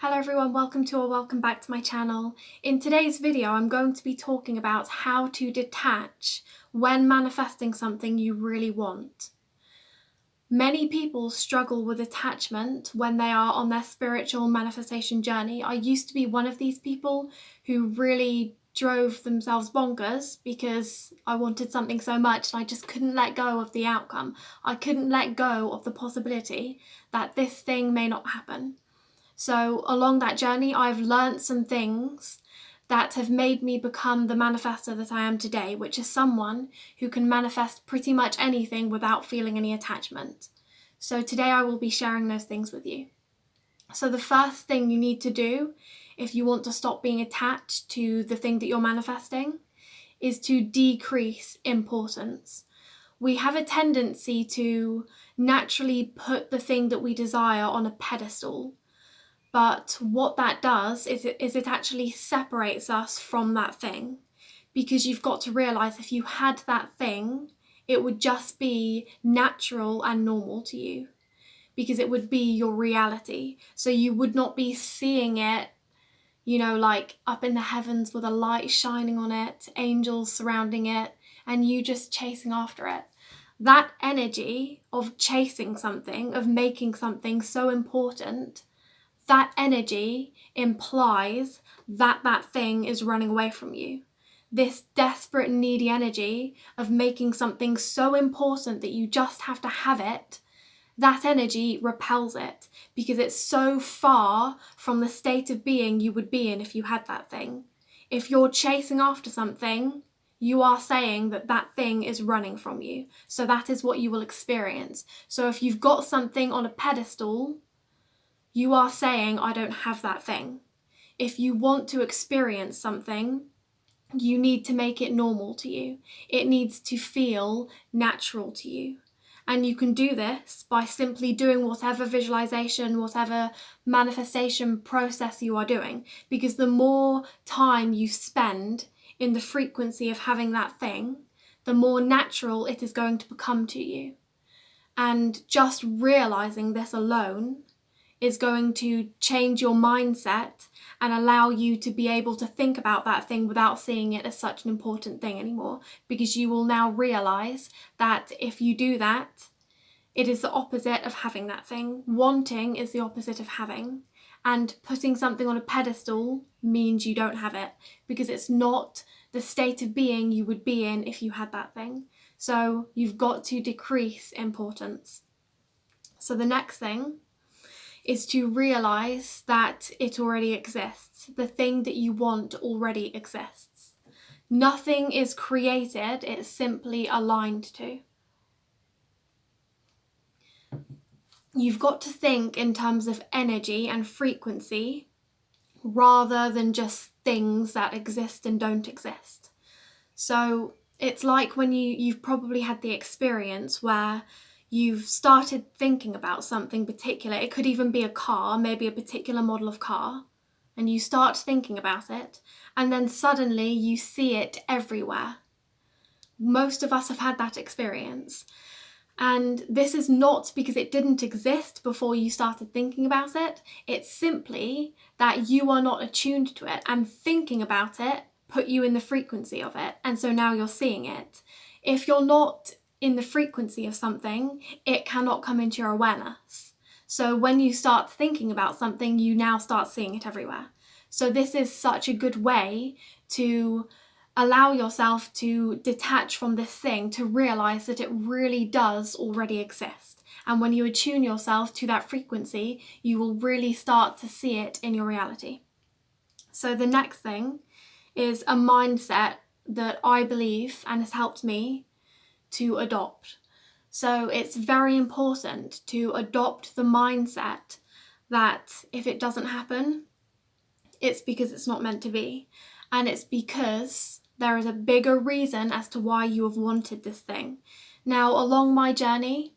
Hello everyone, welcome back to my channel. In today's video, I'm going to be talking about how to detach when manifesting something you really want. Many people struggle with attachment when they are on their spiritual manifestation journey. I used to be one of these people who really drove themselves bonkers because I wanted something so much and I just couldn't let go of the outcome. I couldn't let go of the possibility that this thing may not happen. So along that journey, I've learnt some things that have made me become the manifestor that I am today, which is someone who can manifest pretty much anything without feeling any attachment. So today I will be sharing those things with you. So the first thing you need to do if you want to stop being attached to the thing that you're manifesting is to decrease importance. We have a tendency to naturally put the thing that we desire on a pedestal. But what that does is it actually separates us from that thing, because you've got to realise if you had that thing, it would just be natural and normal to you, because it would be your reality. So you would not be seeing it, like up in the heavens with a light shining on it, angels surrounding it, and you just chasing after it. That energy of chasing something, of making something so important, that energy implies that that thing is running away from you. This desperate, needy energy of making something so important that you just have to have it, that energy repels it because it's so far from the state of being you would be in if you had that thing. If you're chasing after something, you are saying that that thing is running from you. So that is what you will experience. So if you've got something on a pedestal, you are saying, I don't have that thing. If you want to experience something, you need to make it normal to you. It needs to feel natural to you. And you can do this by simply doing whatever visualization, whatever manifestation process you are doing. Because the more time you spend in the frequency of having that thing, the more natural it is going to become to you. And just realizing this alone is going to change your mindset and allow you to be able to think about that thing without seeing it as such an important thing anymore, because you will now realize that if you do that, it is the opposite of having that thing. Wanting is the opposite of having, and putting something on a pedestal means you don't have it, because it's not the state of being you would be in if you had that thing. So you've got to decrease importance. So the next thing is to realize that it already exists. The thing that you want already exists. Nothing is created, it's simply aligned to. You've got to think in terms of energy and frequency rather than just things that exist and don't exist. So it's like when you've probably had the experience where you've started thinking about something particular. It could even be a car, maybe a particular model of car, and you start thinking about it, and then suddenly you see it everywhere. Most of us have had that experience. And this is not because it didn't exist before you started thinking about it. It's simply that you are not attuned to it, and thinking about it put you in the frequency of it. And so now you're seeing it. If you're not in the frequency of something, it cannot come into your awareness. So when you start thinking about something, you now start seeing it everywhere. So this is such a good way to allow yourself to detach from this thing, to realize that it really does already exist. And when you attune yourself to that frequency, you will really start to see it in your reality. So the next thing is a mindset that I believe and has helped me to adopt. So it's very important to adopt the mindset that if it doesn't happen, it's because it's not meant to be. And it's because there is a bigger reason as to why you have wanted this thing. Now, along my journey,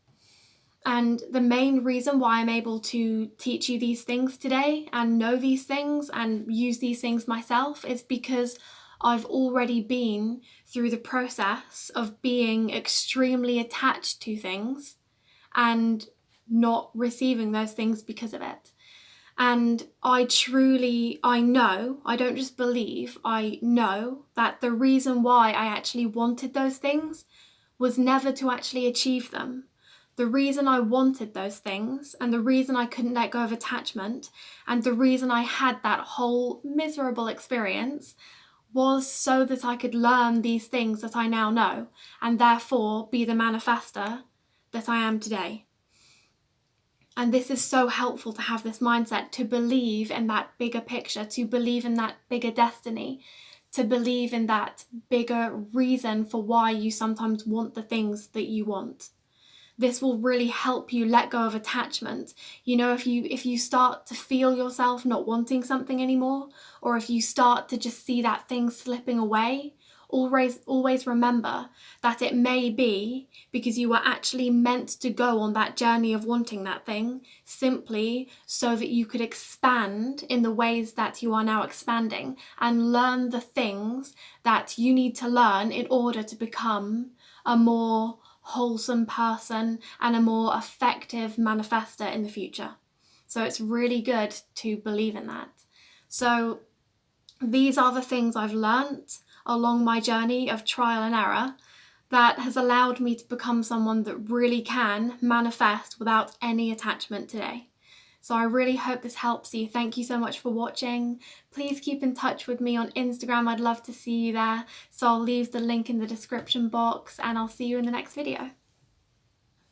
and the main reason why I'm able to teach you these things today and know these things and use these things myself is because I've already been through the process of being extremely attached to things and not receiving those things because of it. And I know, I don't just believe, I know that the reason why I actually wanted those things was never to actually achieve them. The reason I wanted those things, and the reason I couldn't let go of attachment, and the reason I had that whole miserable experience was so that I could learn these things that I now know, and therefore be the manifester that I am today. And this is so helpful to have this mindset, to believe in that bigger picture, to believe in that bigger destiny, to believe in that bigger reason for why you sometimes want the things that you want. This will really help you let go of attachment. You know, if you start to feel yourself not wanting something anymore, or if you start to just see that thing slipping away, always remember that it may be because you were actually meant to go on that journey of wanting that thing simply so that you could expand in the ways that you are now expanding and learn the things that you need to learn in order to become a more wholesome person and a more effective manifester in the future. So it's really good to believe in that. So these are the things I've learnt along my journey of trial and error that has allowed me to become someone that really can manifest without any attachment today. So I really hope this helps you. Thank you so much for watching. Please keep in touch with me on Instagram. I'd love to see you there. So I'll leave the link in the description box, and I'll see you in the next video.